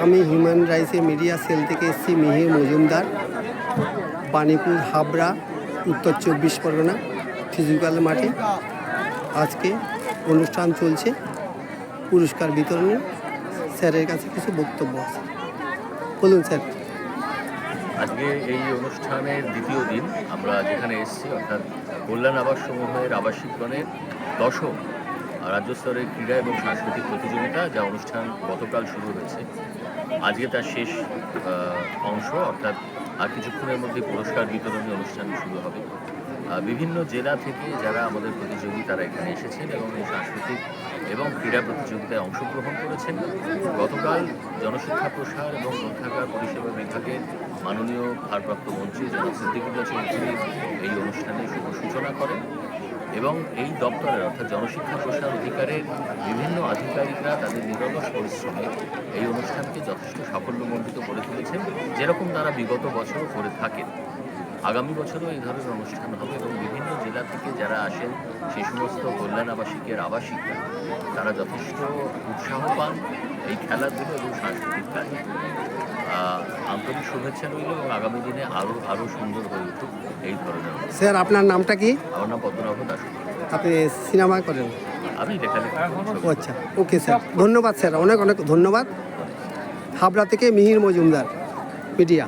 আমি human রাইটসের media cell থেকে এসেছি, মিহির মজুমদার, বাণীপুর হাবড়া, উত্তর 24 পরগনা, ফিজিক্যাল মাঠে আজকে অনুষ্ঠান চলছে, পুরস্কার বিতরণী। স্যারের কাছে কিছু বক্তব্য আছে, বলুন স্যার। আজকে এই অনুষ্ঠানের দ্বিতীয় দিন আমরা যেখানে এসেছি, অর্থাৎ কল্যাণ আবাস সমূহের আবাসিকগণের দশম রাজ্যস্তরের ক্রীড়া এবং সাংস্কৃতিক প্রতিযোগিতা, যা অনুষ্ঠান গতকাল শুরু হয়েছে। আজকে তার শেষ অংশ, অর্থাৎ আর কিছুক্ষণের মধ্যে পুরস্কার বিতরণী অনুষ্ঠান শুরু হবে। বিভিন্ন জেলা থেকে যারা আমাদের প্রতিযোগী তারা এখানে এসেছেন এবং এই সাংস্কৃতিক এবং ক্রীড়া প্রতিযোগিতায় অংশগ্রহণ করেছেন। গতকাল জনশিক্ষা প্রসার এবং গ্রন্থাগার পরিষেবা বিভাগের মাননীয় ভারপ্রাপ্ত মন্ত্রী জনাব সিদ্দিকুল্লাহ চৌধুরী এই অনুষ্ঠানের শুভ সূচনা করেন এবং এই দপ্তরের অর্থাৎ জনশিক্ষা প্রসার অধিকারের বিভিন্ন আধিকারিকরা তাদের নিরলস পরিশ্রমে এই অনুষ্ঠানকে যথেষ্ট সাফল্যমণ্ডিত করে তুলেছেন, যেরকম তারা বিগত বছরও করে থাকেন। আগামী বছরও এই ধরনের অনুষ্ঠান হবে এবং বিভিন্ন জেলা থেকে যারা আসেন সেই সমস্ত কল্যাণ আবাসিকের আবাসিকরা তারা যথেষ্ট উৎসাহ পান এই খেলাধুলো এবং সাংস্কৃতিক কাজে। আন্তরিক শুভেচ্ছা রইল এবং আগামী দিনে আরও সুন্দর হয়ে উঠুক এই ধরনের। স্যার আপনার নামটা কি? আমার নাম পদ্মনাভ দাস। আপনি সিনেমা করেন? আমি লেখালেখি। আচ্ছা, ওকে স্যার, ধন্যবাদ স্যার, অনেক অনেক ধন্যবাদ। হাবড়া থেকে মিহির মজুমদার, মিডিয়া।